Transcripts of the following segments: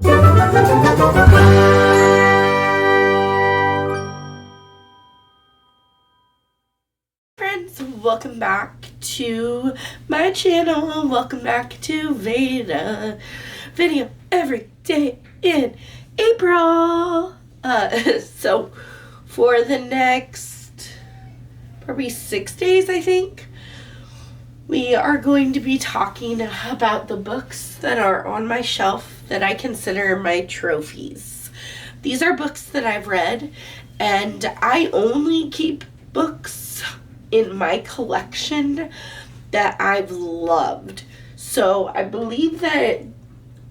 Friends, welcome back to my channel. Welcome back to Veda video every day in April. So for the next probably 6 days, I think, we are going to be talking about the books that are on my shelf that I consider my trophies. These are books that I've read, and I only keep books in my collection that I've loved. So I believe that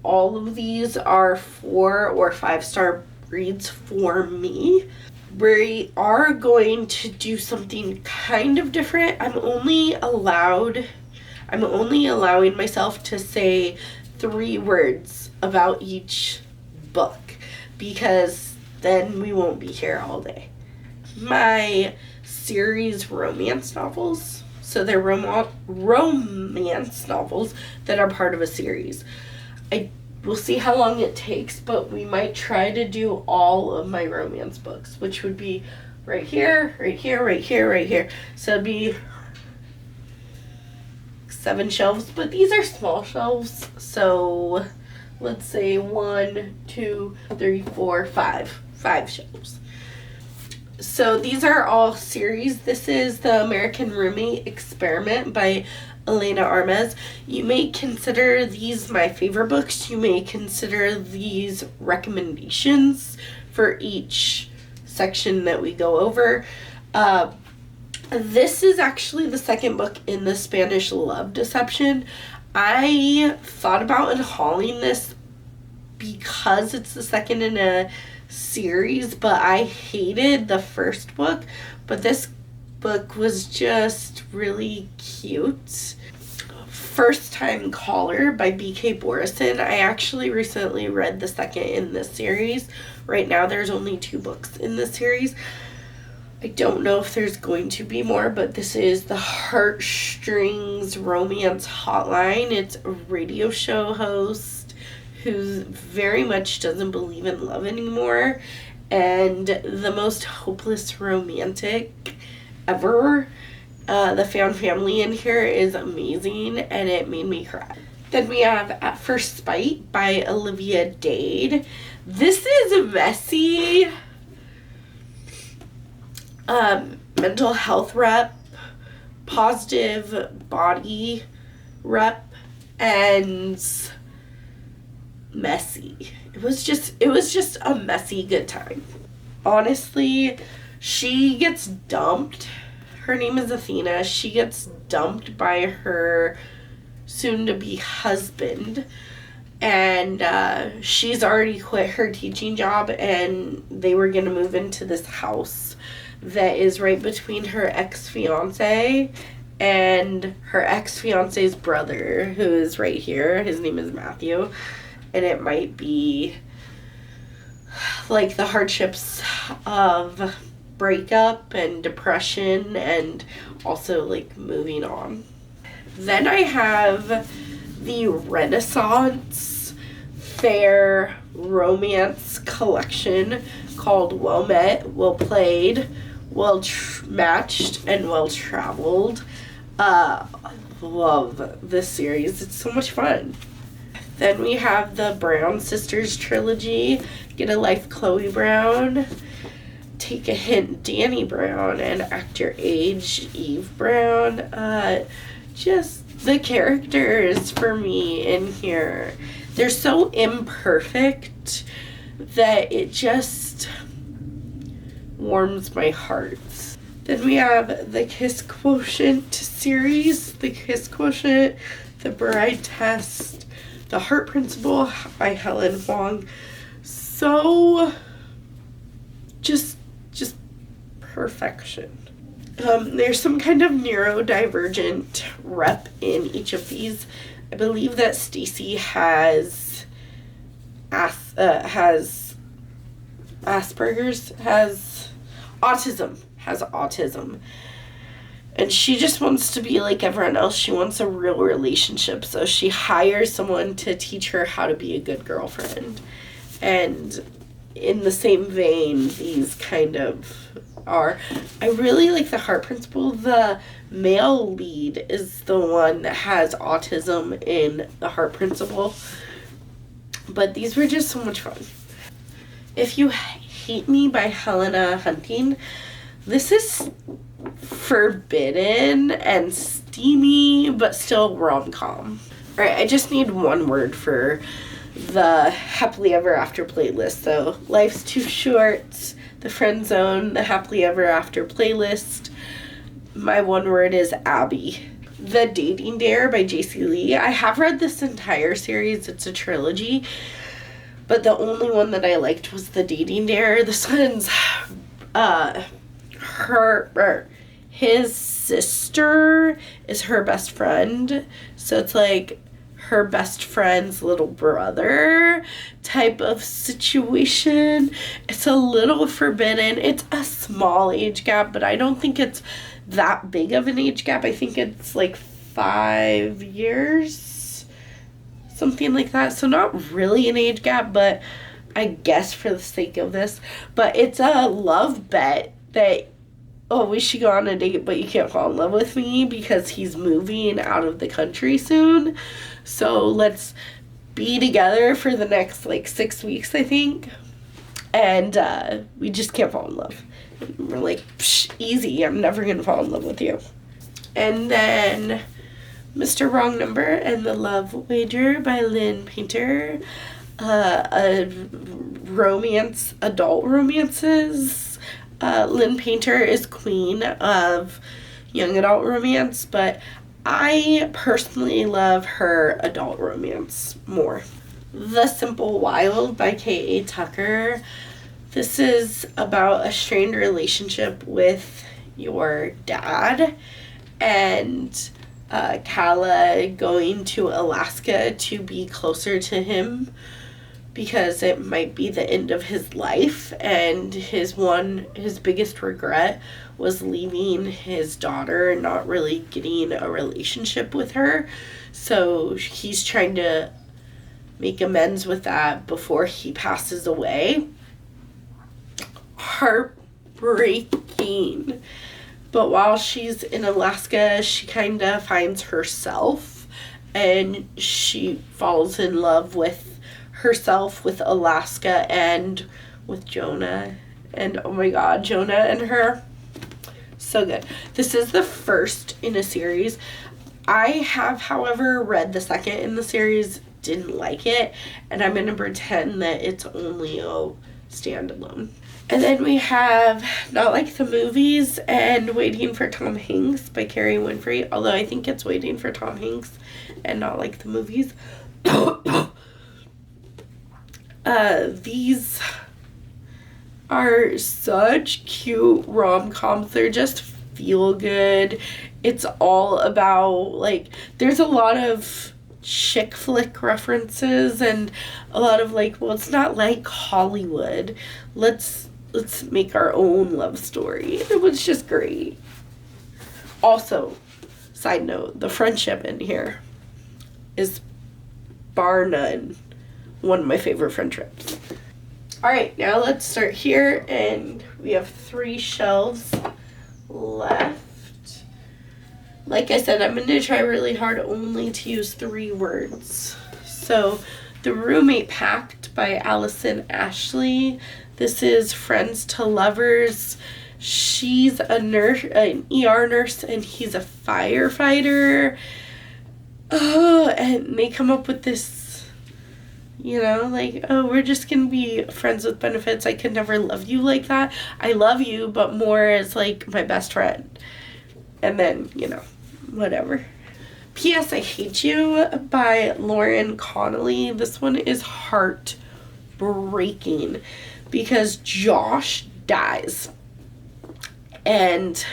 all of these are 4 or 5-star reads for me. We are going to do something kind of different. I'm only allowing myself to say 3 words about each book, because then we won't be here all day. My series romance novels, so they're romance novels that are part of a series. We'll see how long it takes, but we might try to do all of my romance books, which would be right here, right here, right here, right here. So it'd be 7 shelves, but these are small shelves, so let's say 1, 2, 3, 4, 5 shelves. So these are all series. This is The American Roommate Experiment by Elena Armas. You may consider these my favorite books. You may consider these recommendations for each section that we go over. This is actually the second book in the Spanish Love Deception. I thought about unhauling this because it's the second in a series, but I hated the first book. But this book was just really cute. First Time Caller by B.K. Borison. I actually recently read the second in this series. Right now there's only 2 books in this series. I don't know if there's going to be more, but this is the Heartstrings Romance Hotline. It's a radio show host who very much doesn't believe in love anymore, and the most hopeless romantic ever. The found family in here is amazing, and it made me cry. Then we have At First Spite by Olivia Dade. This is messy. Mental health rep, positive body rep, and messy. It was just a messy good time. Honestly, she gets dumped. Her name is Athena. She gets dumped by her soon-to-be husband, and she's already quit her teaching job, and they were gonna move into this house that is right between her ex-fiance and her ex-fiance's brother, who is right here. His name is Matthew, and it might be like the hardships of breakup and depression, and also like moving on. Then I have the Renaissance Fair romance collection called Well Met, Well Played, Well Matched, and Well Traveled. Love this series. It's so much fun. Then we have the Brown Sisters trilogy. Get a Life, Chloe Brown. Take a Hint, Danny Brown. And Act Your Age, Eve Brown. Just the characters for me in here, they're so imperfect that it just warms my heart. Then we have the Kiss Quotient series, the Kiss Quotient, the Bride Test, the Heart Principle by Helen Huang. So just perfection. There's some kind of neurodivergent rep in each of these. I believe that Stacy has Asperger's, has autism. And she just wants to be like everyone else. She wants a real relationship. So she hires someone to teach her how to be a good girlfriend. And in the same vein, these kind of are. I really like the Heart Principle. The male lead is the one that has autism in the Heart Principle. But these were just so much fun. If You Hate Me by Helena Hunting, this is forbidden and steamy, but still rom-com. Alright, I just need one word for the Happily Ever After playlist. So, Life's Too Short, The Friend Zone, the Happily Ever After playlist. My one word is Abby. The Dating Dare by J.C. Lee. I have read this entire series. It's a trilogy. But the only one that I liked was The Dating Dare. This one's his sister is her best friend. So it's like her best friend's little brother type of situation. It's a little forbidden. It's a small age gap, but I don't think it's that big of an age gap. I think it's like 5 years, something like that. So not really an age gap, but I guess for the sake of this. But it's a love bet that, oh, we should go on a date, but you can't fall in love with me because he's moving out of the country soon. So let's be together for the next like 6 weeks, I think. And we just can't fall in love. And we're like, psh, easy, I'm never gonna fall in love with you. And then Mr. Wrong Number and The Love Wager by Lynn Painter. Adult romances. Lynn Painter is queen of young adult romance, but I personally love her adult romance more. The Simple Wild by K.A. Tucker. This is about a strained relationship with your dad and Kala going to Alaska to be closer to him because it might be the end of his life, and his biggest regret was leaving his daughter and not really getting a relationship with her. So he's trying to make amends with that before he passes away. Heartbreaking. But while she's in Alaska, she kind of finds herself, and she falls in love with herself, with Alaska, and with Jonah. And oh my god, Jonah and her, so good. This is the first in a series. I have, however, read the second in the series, didn't like it, and I'm going to pretend that it's only a standalone. And then we have Not Like the Movies and Waiting for Tom Hanks by Carrie Winfrey, although I think it's Waiting for Tom Hanks and Not Like the Movies. These are such cute rom-coms. They're just feel good. It's all about, like, there's a lot of chick flick references and a lot of like, well, it's not like Hollywood. Let's make our own love story. It was just great. Also, side note, the friendship in here is bar none one of my favorite friendships. Alright, now let's start here, and we have 3 shelves left. Like I said, I'm going to try really hard only to use 3 words. So, The Roommate Pact by Allison Ashley. This is friends to lovers. She's a nurse, an ER nurse, and he's a firefighter. And they come up with this, you know, like, oh, we're just gonna be friends with benefits. I could never love you like that. I love you, but more as like my best friend. And then, you know, whatever. P.S. I Hate You by Lauren Connolly. This one is heartbreaking because Josh dies. And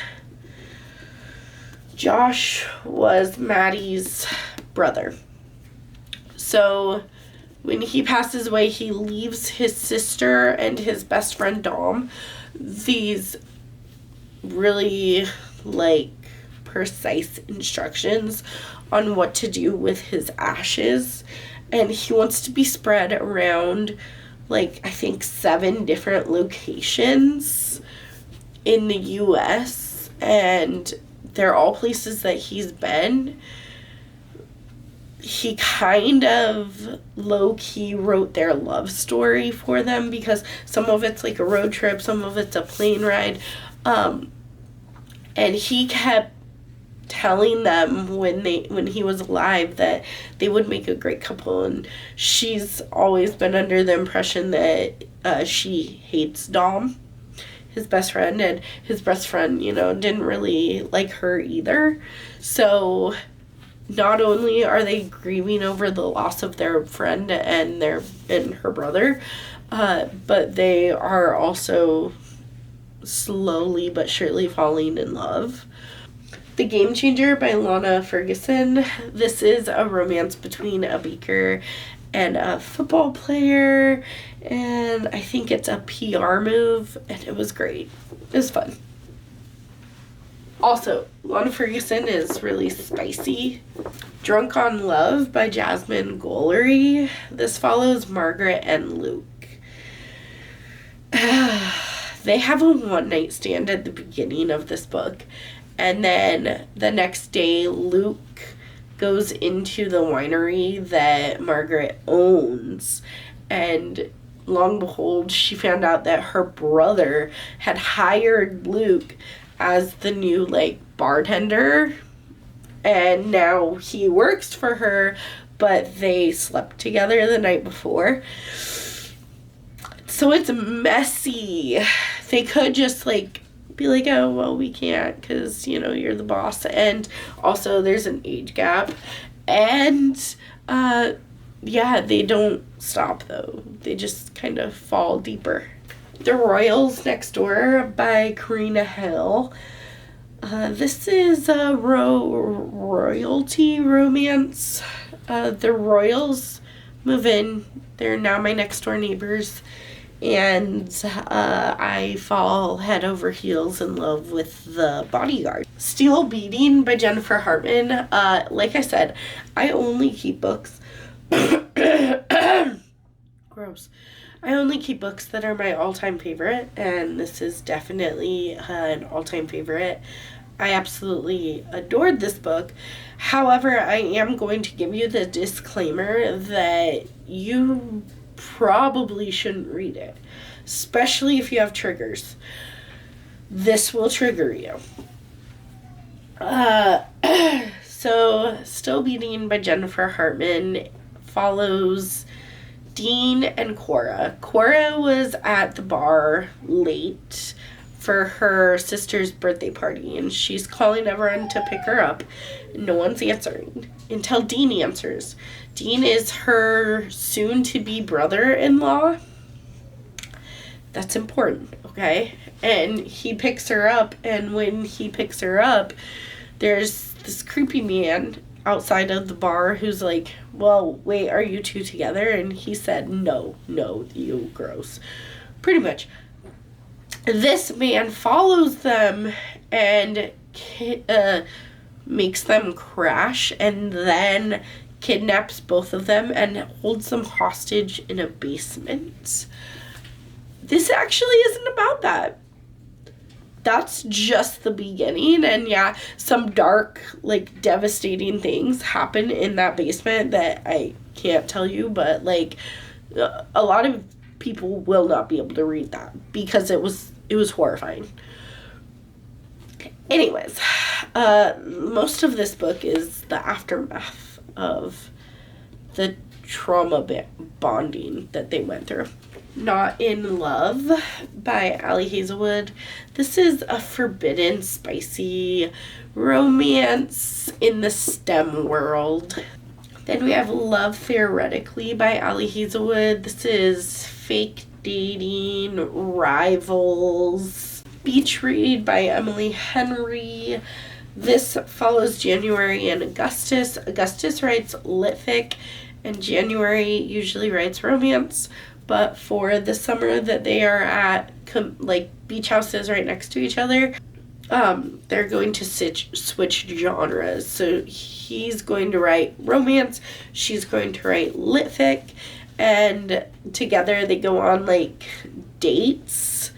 Josh was Maddie's brother. So when he passes away, he leaves his sister and his best friend Dom these really, like, precise instructions on what to do with his ashes, and he wants to be spread around, like, I think 7 different locations in the US, and they're all places that he's been. He kind of low-key wrote their love story for them, because some of it's like a road trip, some of it's a plane ride, and he kept telling them when he was alive that they would make a great couple, and she's always been under the impression that she hates Dom, his best friend, and his best friend, didn't really like her either. So not only are they grieving over the loss of their friend and her brother, but they are also slowly but surely falling in love. The Game Changer by Lana Ferguson. This is a romance between a baker and a football player, and I think it's a PR move, and it was great. It was fun. Also, Lana Ferguson is really spicy. Drunk on Love by Jasmine Guillory. This follows Margaret and Luke. They have a one-night stand at the beginning of this book, and then the next day Luke goes into the winery that Margaret owns, and long and behold, she found out that her brother had hired Luke as the new, bartender, and now he works for her, but they slept together the night before. So it's messy. They could just, be like, oh, well, we can't because, you're the boss. And also there's an age gap. And, they don't stop, though. They just kind of fall deeper. The Royals Next Door by Karina Hill. This is a royalty romance. The Royals move in. They're now my next door neighbors. And I fall head over heels in love with the bodyguard. Steel Beating by Jennifer Hartman. Like I said, I only keep books. Gross. I only keep books that are my all-time favorite, and this is definitely an all-time favorite. I absolutely adored this book. However, I am going to give you the disclaimer that you probably shouldn't read it, especially if you have triggers. This will trigger you. So, Still Beating by Jennifer Hartman follows Dean and Cora. Cora was at the bar late for her sister's birthday party, and she's calling everyone to pick her up. No one's answering until Dean answers. Dean is her soon-to-be brother-in-law. That's important, okay? And he picks her up, and when he picks her up, there's this creepy man outside of the bar who's like, well, wait, are you two together? And he said, no, you gross. Pretty much. This man follows them and makes them crash, and then kidnaps both of them and holds them hostage in a basement. This actually isn't about that. That's just the beginning, and yeah, some dark, devastating things happen in that basement that I can't tell you, but, a lot of people will not be able to read that because it was horrifying. Anyways, most of this book is the aftermath of the trauma bonding that they went through. Not in Love by Ali Hazelwood. This is a forbidden, spicy romance in the STEM world. Then we have Love Theoretically by Ali Hazelwood. This is fake dating, rivals. Beach Read by Emily Henry. This follows January and Augustus. Augustus writes litfic, and January usually writes romance. But for the summer that they are at, beach houses right next to each other, they're going to switch genres. So he's going to write romance, she's going to write lit fic, and together they go on like dates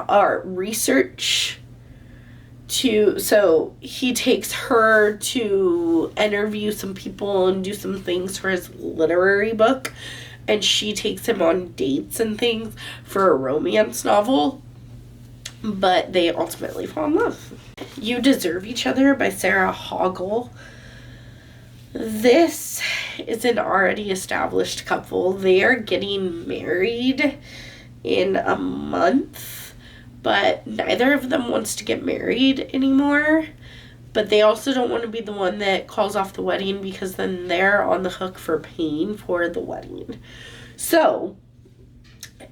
or research so he takes her to interview some people and do some things for his literary book, and she takes him on dates and things for a romance novel, but they ultimately fall in love. You Deserve Each Other by Sarah Hoggle. This is an already established couple. They are getting married in a month, but neither of them wants to get married anymore. But they also don't want to be the one that calls off the wedding, because then they're on the hook for paying for the wedding. So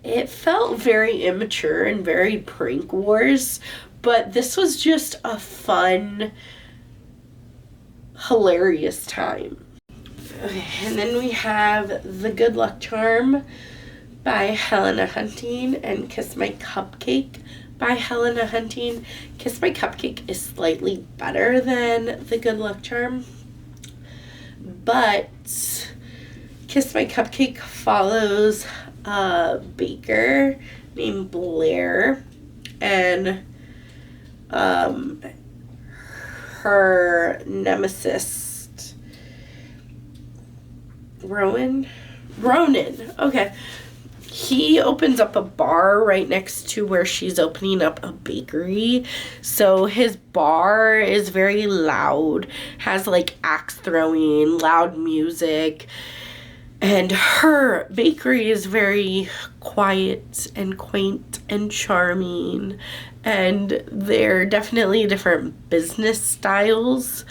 it felt very immature and very prank wars, but this was just a fun, hilarious time. Okay, and then we have The Good Luck Charm by Helena Hunting and Kiss My Cupcake by Helena Hunting. Kiss My Cupcake is slightly better than The Good Luck Charm, but Kiss My Cupcake follows a baker named Blair and her nemesis Ronan. Okay. He opens up a bar right next to where she's opening up a bakery. So his bar is very loud, has like axe throwing, loud music. And her bakery is very quiet and quaint and charming. And they're definitely different business styles,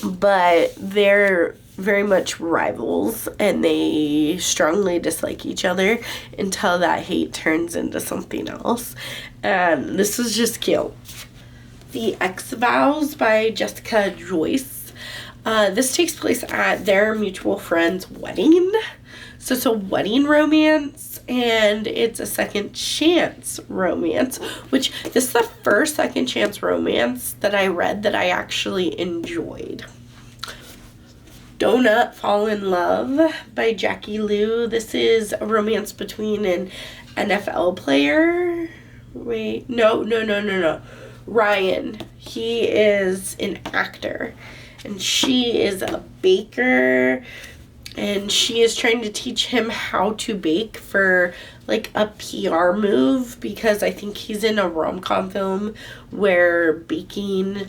but they're very much rivals, and they strongly dislike each other until that hate turns into something else. And this is just cute. The X-Vows by Jessica Joyce. This takes place at their mutual friend's wedding. So it's a wedding romance, and it's a second chance romance, which this is the first second chance romance that I read that I actually enjoyed. Donut Fall in Love by Jackie Liu. This is a romance between an NFL player. No. Ryan. He is an actor, and she is a baker, and she is trying to teach him how to bake for like a PR move, because I think he's in a rom-com film where baking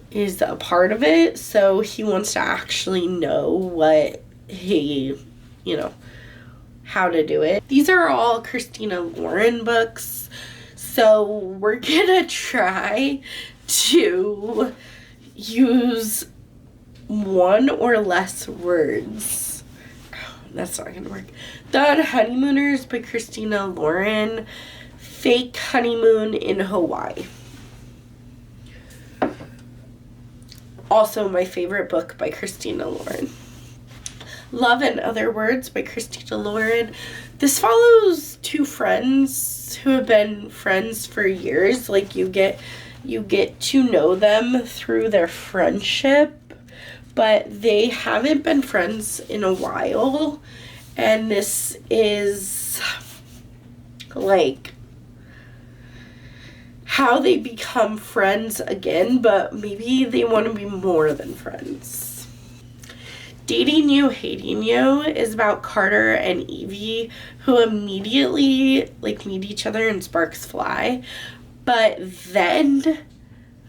is a part of it, so he wants to actually know what how to do it. These are all Christina Lauren books, so we're gonna try to use one or less words. That's not gonna work. The Honeymooners by Christina Lauren. Fake Honeymoon in Hawaii. Also my favorite book by Christina Lauren. Love and Other Words by Christina Lauren. This follows two friends who have been friends for years. Like you get to know them through their friendship, but they haven't been friends in a while. And this is like how they become friends again, but maybe they want to be more than friends. Dating You, Hating You is about Carter and Evie, who immediately meet each other and sparks fly, but then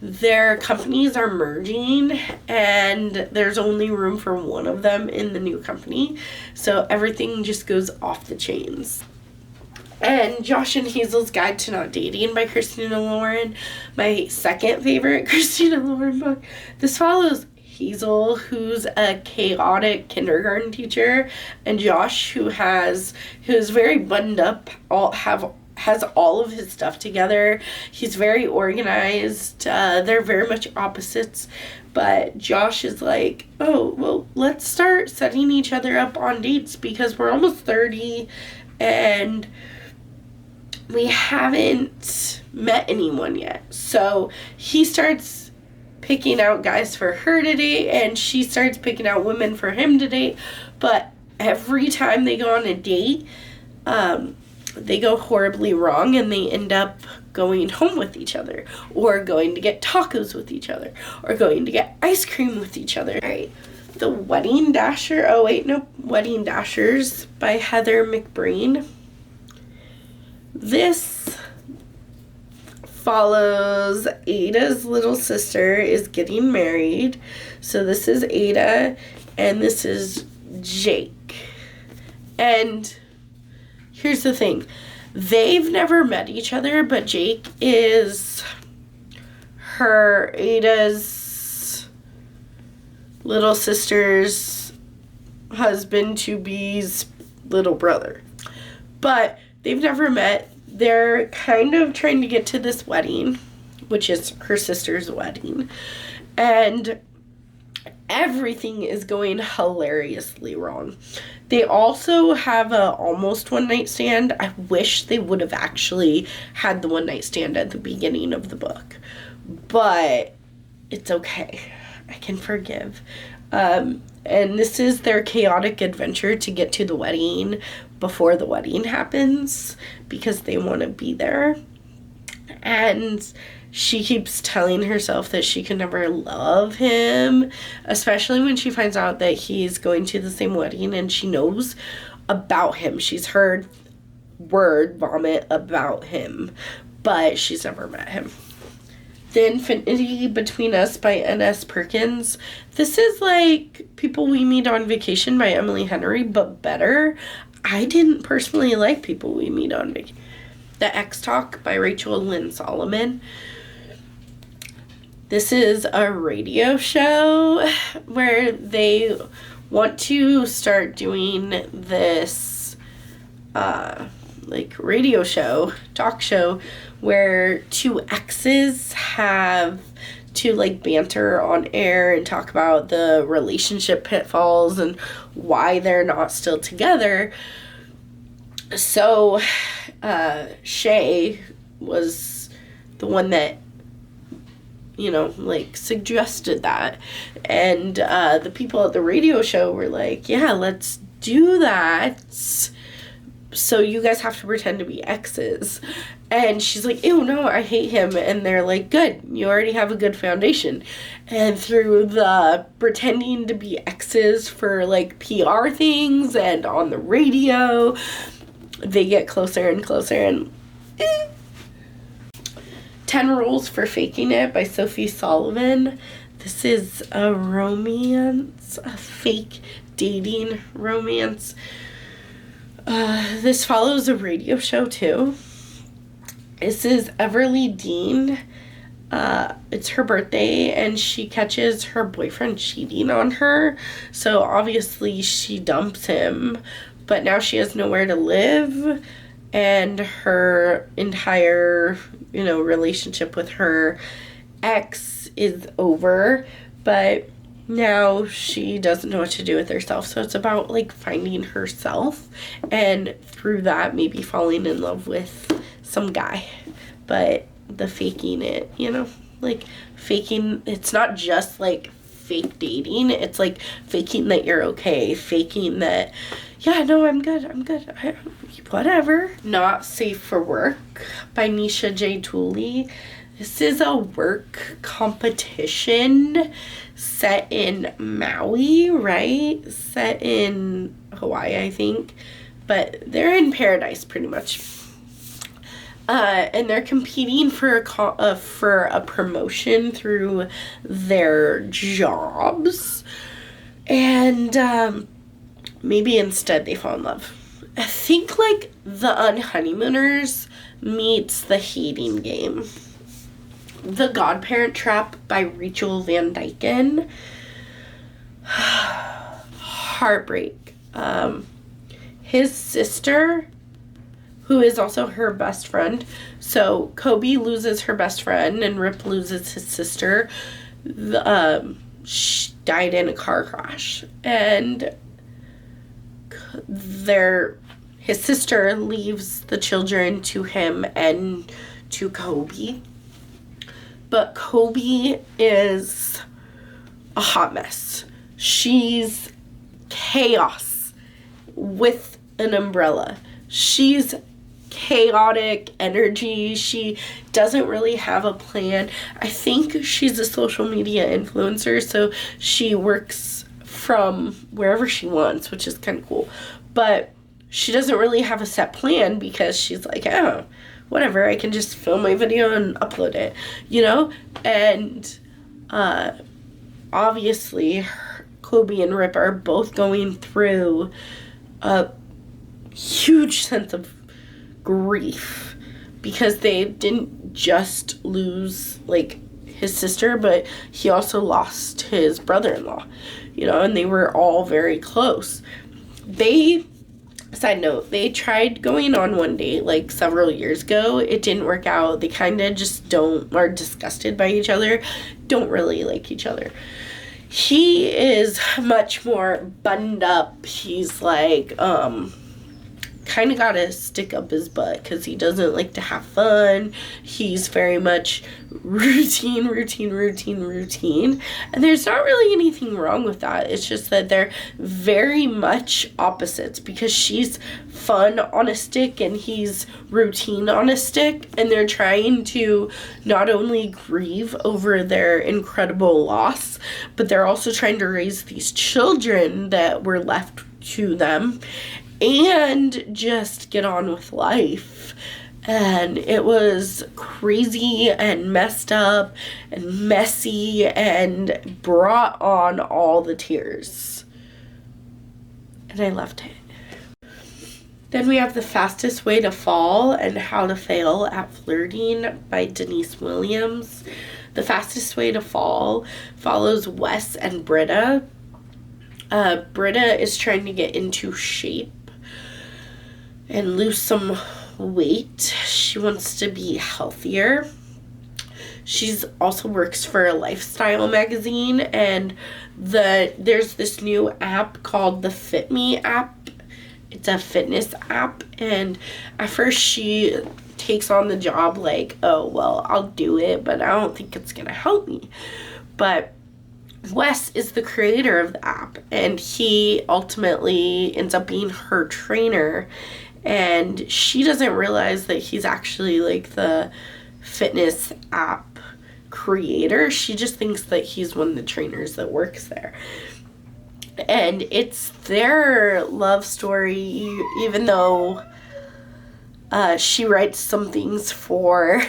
their companies are merging and there's only room for one of them in the new company, so everything just goes off the chains. And Josh and Hazel's Guide to Not Dating by Christina Lauren, my second favorite Christina Lauren book. This follows Hazel, who's a chaotic kindergarten teacher, and Josh, who's very buttoned up, has all of his stuff together. He's very organized. They're very much opposites, but Josh is like, oh, well, let's start setting each other up on dates because we're almost 30 and we haven't met anyone yet. So he starts picking out guys for her to date, and she starts picking out women for him to date. But every time they go on a date, they go horribly wrong, and they end up going home with each other, or going to get tacos with each other, or going to get ice cream with each other. All right. The Wedding Dasher. Oh, wait, no. Wedding Dashers by Heather McBreen. This follows Ada's little sister is getting married. So this is Ada, and this is Jake. And here's the thing. They've never met each other, but Jake is Ada's little sister's husband-to-be's little brother. But they've never met. They're kind of trying to get to this wedding, which is her sister's wedding. And everything is going hilariously wrong. They also have a almost one-night stand. I wish they would have actually had the one-night stand at the beginning of the book. But it's okay. I can forgive. And this is their chaotic adventure to get to the wedding before the wedding happens, because they want to be there. And she keeps telling herself that she can never love him, especially when she finds out that he's going to the same wedding, and she knows about him. She's heard word vomit about him, but she's never met him. The Infinity Between Us by N.S. Perkins. This is like People We Meet on Vacation by Emily Henry, but better. I didn't personally like People We Meet on Vacation. The X-Talk by Rachel Lynn Solomon. This is a radio show where they want to start doing this radio show, talk show, where two exes have to banter on air and talk about the relationship pitfalls and why they're not still together. So Shay was the one that suggested that, and the people at the radio show were like, yeah, let's do that, so you guys have to pretend to be exes. And she's like, ew, no, I hate him. And they're like, good, you already have a good foundation. And through the pretending to be exes for PR things and on the radio, they get closer and closer. And 10 Rules for Faking It by Sophie Sullivan. This is a romance, a fake dating romance. This follows a radio show too. This is Everly Dean. It's her birthday, and she catches her boyfriend cheating on her. So obviously she dumps him, but now she has nowhere to live, and her entire, relationship with her ex is over, but now she doesn't know what to do with herself. So it's about finding herself, and through that maybe falling in love with some guy. But the faking it, faking, it's not just fake dating, it's faking that you're okay, faking that, yeah, no, I'm good, whatever. Not Safe for Work by Nisha J. Tooley. This is a work competition set in Maui, right? Set in Hawaii, I think. But they're in paradise, pretty much. And they're competing for a promotion through their jobs. And maybe instead they fall in love. I think The Unhoneymooners meets The Hating Game. The Godparent Trap by Rachel Van Dyken. Heartbreak. His sister, who is also her best friend. So Kobe loses her best friend and Rip loses his sister. She died in a car crash. And his sister leaves the children to him and to Kobe. But Kobe is a hot mess. She's chaos with an umbrella. She's chaotic energy. She doesn't really have a plan. I think she's a social media influencer, so she works from wherever she wants, which is kind of cool. But she doesn't really have a set plan because she's like, oh, whatever, I can just film my video and upload it, you know? And obviously, Kobe and Rip are both going through a huge sense of grief because they didn't just lose, like, his sister, but he also lost his brother-in-law, you know, and they were all very close. Side note, they tried going on one date like several years ago. It didn't work out. They kind of just are disgusted by each other, don't really like each other. He is much more buttoned up. He's like, kind of got to stick up his butt because he doesn't like to have fun. He's very much routine. And there's not really anything wrong with that. It's just that they're very much opposites because she's fun on a stick and he's routine on a stick. And they're trying to not only grieve over their incredible loss, but they're also trying to raise these children that were left to them and just get on with life. And it was crazy and messed up and messy and brought on all the tears. And I loved it. Then we have The Fastest Way to Fall and How to Fail at Flirting by Denise Williams. The Fastest Way to Fall follows Wes and Britta. Britta is trying to get into shape and lose some weight. She wants to be healthier. She's also works for a lifestyle magazine, and there's this new app called the Fit Me app. It's a fitness app, and at first she takes on the job like, oh, well, I'll do it, but I don't think it's gonna help me. But Wes is the creator of the app, and he ultimately ends up being her trainer. And she doesn't realize that he's actually like the fitness app creator. She just thinks that he's one of the trainers that works there. And it's their love story, even though she writes some things for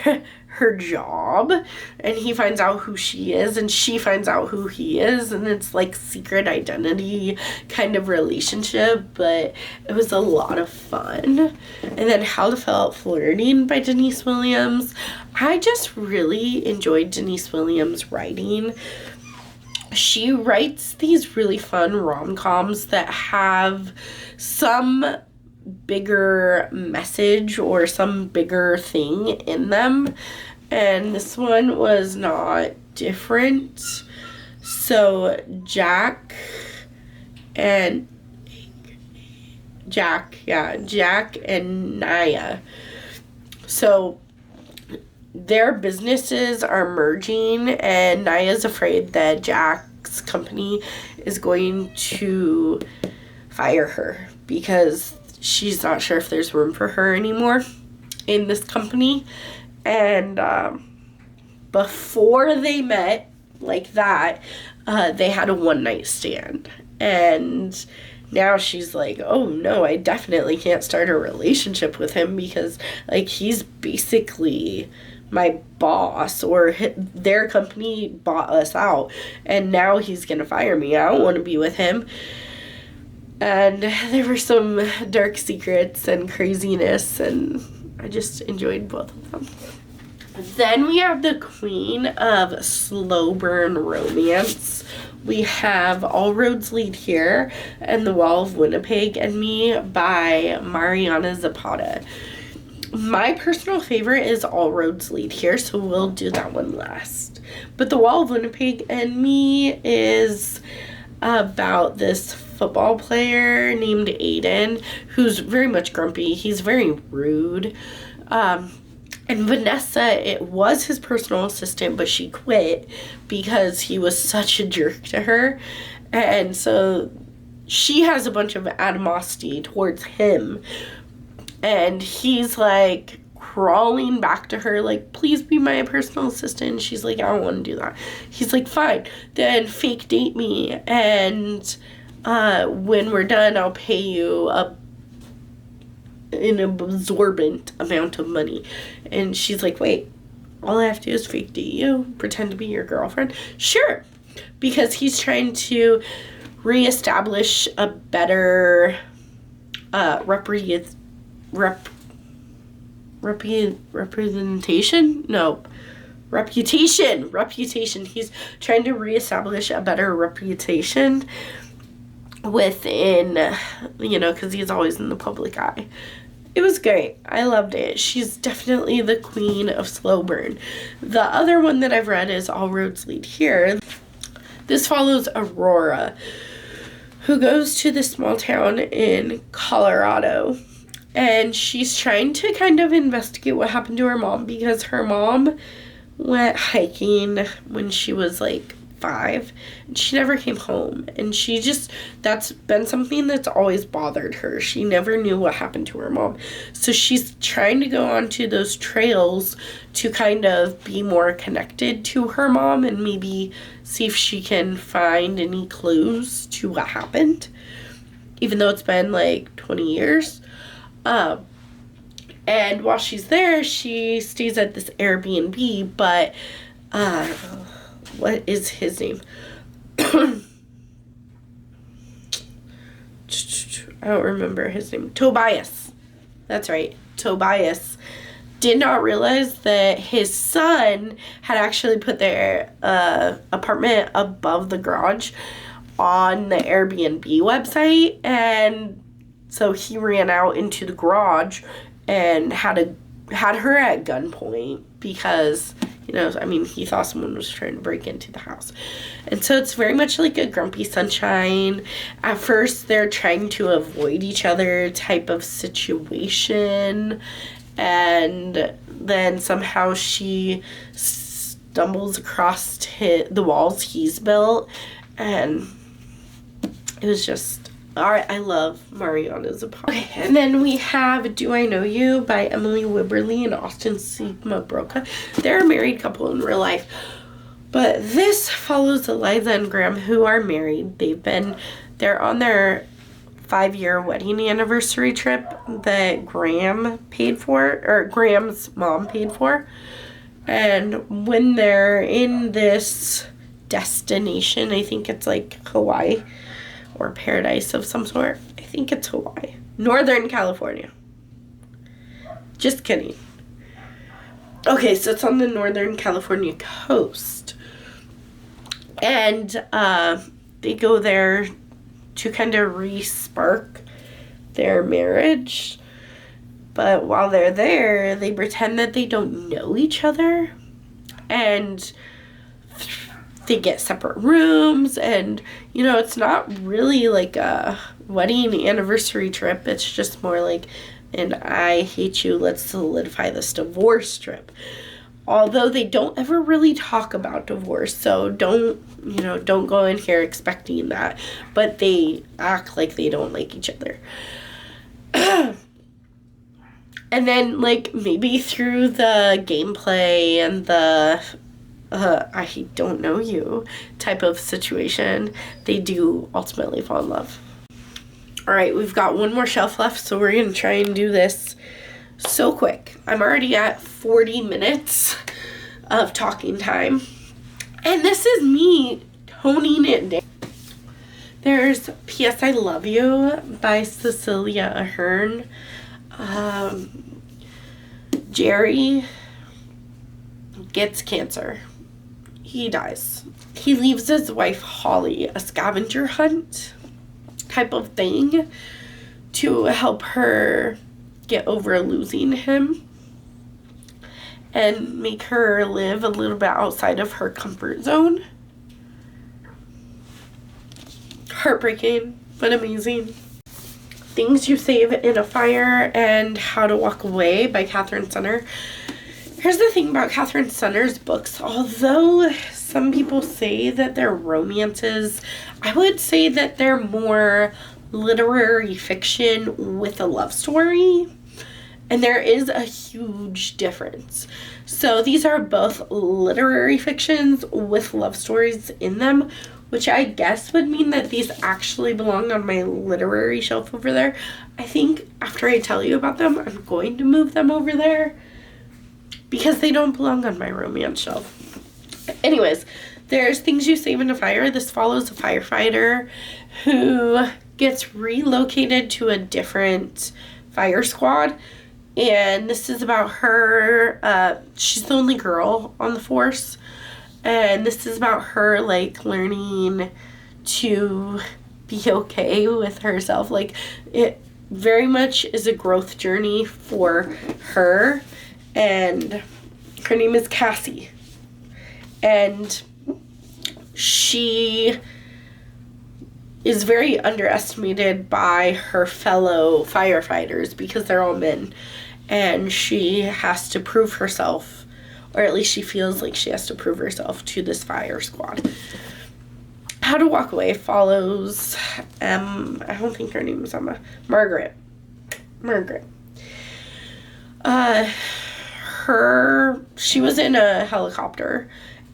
her job, and he finds out who she is and she finds out who he is, and it's like secret identity kind of relationship, but it was a lot of fun. And then How to Fail at Flirting by Denise Williams. I just really enjoyed Denise Williams' writing. She writes these really fun rom-coms that have some bigger message or some bigger thing in them, and this one was not different. So Jack and Naya, so their businesses are merging, and Naya's afraid that Jack's company is going to fire her because she's not sure if there's room for her anymore in this company. And before they met like that, they had a one-night stand. And now she's like, oh no, I definitely can't start a relationship with him because like he's basically my boss, or their company bought us out and now he's gonna fire me. I don't want to be with him. And there were some dark secrets and craziness, and I just enjoyed both of them. Then we have the queen of slow burn romance. We have All Roads Lead Here and The Wall of Winnipeg and Me by Mariana Zapata. My personal favorite is All Roads Lead Here, so we'll do that one last. But The Wall of Winnipeg and Me is about this football player named Aiden, who's very much grumpy. He's very rude. And Vanessa, it was his personal assistant, but she quit because he was such a jerk to her. And so she has a bunch of animosity towards him. And he's like crawling back to her, like, please be my personal assistant. And she's like, I don't want to do that. He's like, fine, then fake date me. And when we're done, I'll pay you an absorbent amount of money. And she's like, wait, all I have to do is fake date you, pretend to be your girlfriend? Sure. Because he's trying to reestablish a better representation? No. Reputation. He's trying to reestablish a better reputation within, because he's always in the public eye. It was great. I loved it. She's definitely the queen of slow burn. The other one that I've read is All Roads Lead Here. This follows Aurora, who goes to this small town in Colorado. And she's trying to kind of investigate what happened to her mom, because her mom went hiking when she was like 5 and she never came home. And that's been something that's always bothered her. She never knew what happened to her mom. So she's trying to go onto those trails to kind of be more connected to her mom and maybe see if she can find any clues to what happened, even though it's been like 20 years. And while she's there, she stays at this Airbnb, but what is his name? I don't remember his name. Tobias. That's right. Tobias did not realize that his son had actually put their apartment above the garage on the Airbnb website, and so he ran out into the garage and had her at gunpoint because, he thought someone was trying to break into the house. And so it's very much like a Grumpy Sunshine. At first, they're trying to avoid each other type of situation. And then somehow she stumbles across the walls he's built. And it was just... Alright, I love Mariana's apartment. Okay, and then we have Do I Know You by Emily Wibberley and Austin Sigma Broca. They're a married couple in real life. But this follows Eliza and Graham, who are married. They're on their 5-year wedding anniversary trip that Graham paid for, or Graham's mom paid for. And when they're in this destination, I think it's like Hawaii, or paradise of some sort. I think it's Hawaii. Northern California. Just kidding. Okay, so it's on the Northern California coast. And they go there to kind of re-spark their marriage. But while they're there, they pretend that they don't know each other. And they get separate rooms, and it's not really like a wedding anniversary trip. It's just more like an I hate you, let's solidify this divorce trip. Although they don't ever really talk about divorce, so don't go in here expecting that. But they act like they don't like each other. And then maybe through the gameplay and the I don't know you type of situation, they do ultimately fall in love. Alright, we've got one more shelf left, so we're going to try and do this so quick. I'm already at 40 minutes of talking time. And this is me toning it down. There's P.S. I Love You by Cecilia Ahern. Jerry gets cancer. He dies. He leaves his wife Holly a scavenger hunt type of thing to help her get over losing him and make her live a little bit outside of her comfort zone. Heartbreaking. but amazing. Things You Save in a Fire and How to Walk Away by Katherine Sunner. Here's the thing about Katherine Sunner's books. Although some people say that they're romances, I would say that they're more literary fiction with a love story. And there is a huge difference. So these are both literary fictions with love stories in them, which I guess would mean that these actually belong on my literary shelf over there. I think after I tell you about them, I'm going to move them over there because they don't belong on my romance shelf. Anyways, there's Things You Save in a Fire. This follows a firefighter who gets relocated to a different fire squad. And this is about her, she's the only girl on the force. And this is about her, like, learning to be okay with herself. Like, it very much is a growth journey for her. And her name is Cassie. And she is very underestimated by her fellow firefighters because they're all men. And she has to prove herself, or at least she feels like she has to prove herself to this fire squad. How to Walk Away follows, I don't think her name is Emma, Margaret. She was in a helicopter,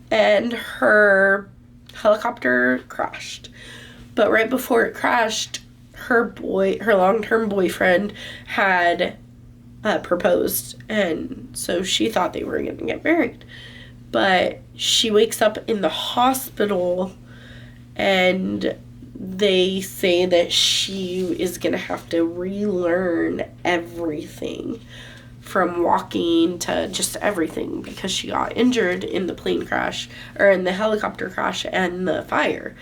and her helicopter crashed. But right before it crashed, her long-term boyfriend had proposed, and so she thought they were going to get married. But she wakes up in the hospital, and they say that she is going to have to relearn everything from walking to just everything because she got injured in the plane crash, or in the helicopter crash and the fire.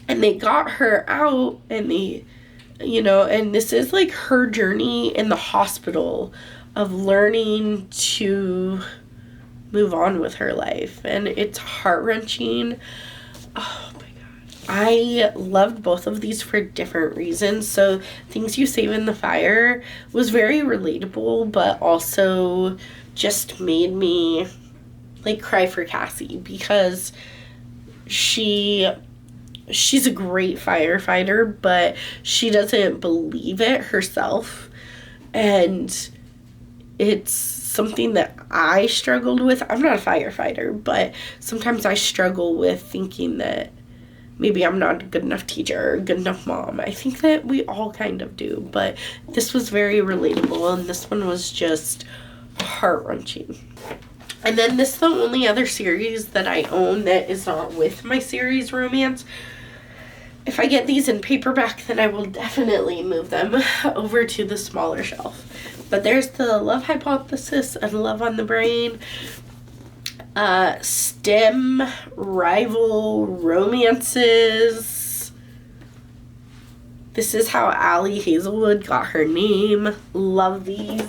And they got her out, and and this is like her journey in the hospital of learning to move on with her life. And it's heart-wrenching. Oh my God. I loved both of these for different reasons. So Things You Save in the Fire was very relatable, but also just made me like cry for Cassie because she's a great firefighter, but she doesn't believe it herself. And it's something that I struggled with. I'm not a firefighter, but sometimes I struggle with thinking that maybe I'm not a good enough teacher or a good enough mom. I think that we all kind of do, but this was very relatable, and this one was just heart-wrenching. And then this is the only other series that I own that is not with my series romance. If I get these in paperback, then I will definitely move them over to the smaller shelf. But there's the Love Hypothesis and Love on the Brain. STEM rival romances. This is How Allie Hazelwood Got Her Name. Love these.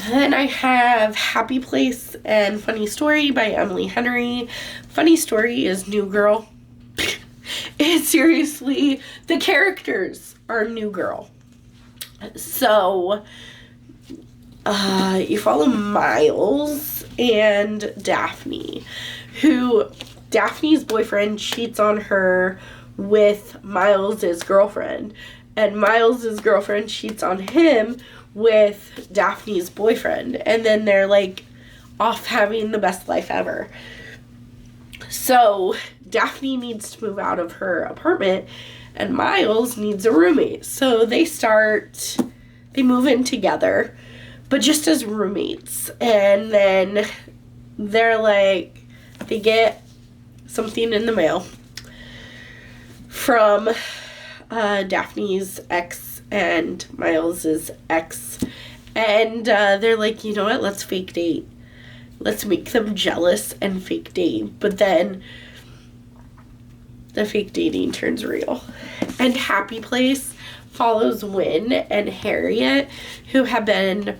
Then I have Happy Place and Funny Story by Emily Henry. Funny Story is New Girl. It's seriously, the characters are New Girl. So, you follow Miles and Daphne, who Daphne's boyfriend cheats on her with Miles's girlfriend, and Miles's girlfriend cheats on him with Daphne's boyfriend, and then they're like off having the best life ever. So Daphne needs to move out of her apartment, and Miles needs a roommate. So they move in together, but just as roommates. And then they're like, they get something in the mail from Daphne's ex and Miles's ex, and they're like, you know what, let's fake date. Let's make them jealous and fake date. But then the fake dating turns real. And Happy Place follows Wynn and Harriet, who have been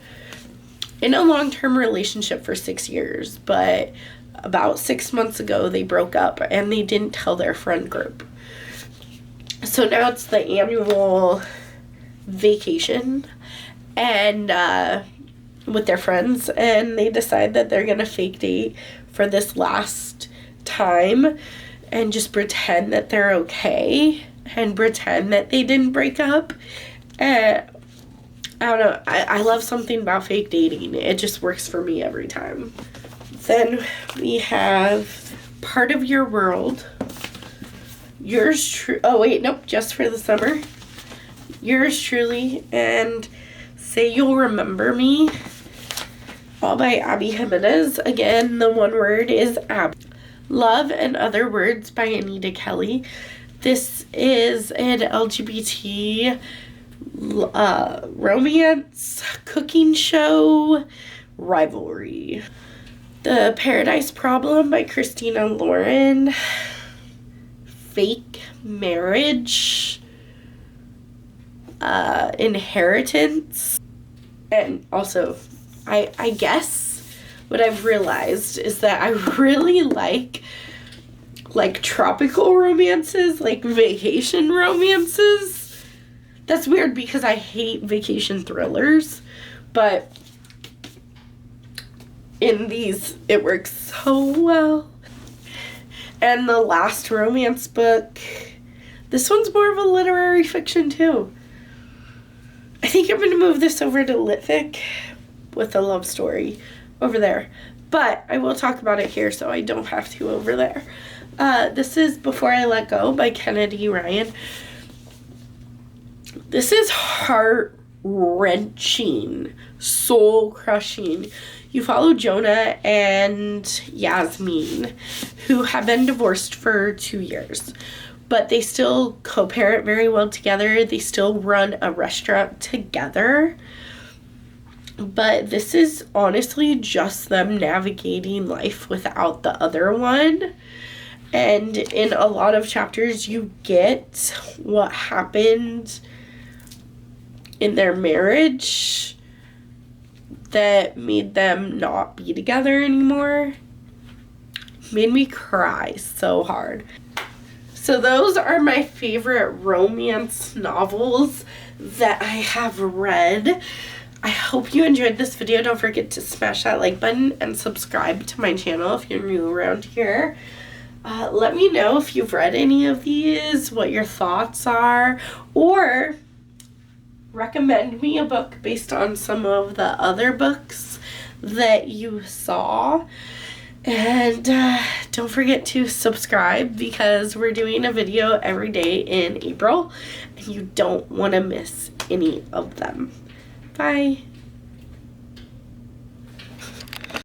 in a long-term relationship for 6 years, but about 6 months ago, they broke up and they didn't tell their friend group. So now it's the annual vacation and with their friends, and they decide that they're gonna fake date for this last time and just pretend that they're okay and pretend that they didn't break up. And I don't know, I love something about fake dating. It just works for me every time. Then we have Part of Your World. Yours true. Oh wait, nope, Just for the Summer. Yours truly and Say You'll Remember Me, all by Abby Jimenez. Again, the one word is Ab. Love and Other Words by Anita Kelly. This is an LGBT romance cooking show rivalry. The Paradise Problem by Christina Lauren. Fake Marriage. Inheritance. And also, I guess what I've realized is that I really like tropical romances, like vacation romances. That's weird because I hate vacation thrillers, but in these, it works so well. And the last romance book, this one's more of a literary fiction too. I think I'm going to move this over to Litfic with a love story over there. But I will talk about it here so I don't have to over there. This is Before I Let Go by Kennedy Ryan. This is heart-wrenching, soul-crushing. You follow Jonah and Yasmin, who have been divorced for 2 years. But they still co-parent very well together. They still run a restaurant together. But this is honestly just them navigating life without the other one. And in a lot of chapters, you get what happened in their marriage that made them not be together anymore. Made me cry so hard. So those are my favorite romance novels that I have read. I hope you enjoyed this video. Don't forget to smash that like button and subscribe to my channel if you're new around here. Let me know if you've read any of these, what your thoughts are, or recommend me a book based on some of the other books that you saw. And don't forget to subscribe because we're doing a video every day in April and you don't want to miss any of them. Bye.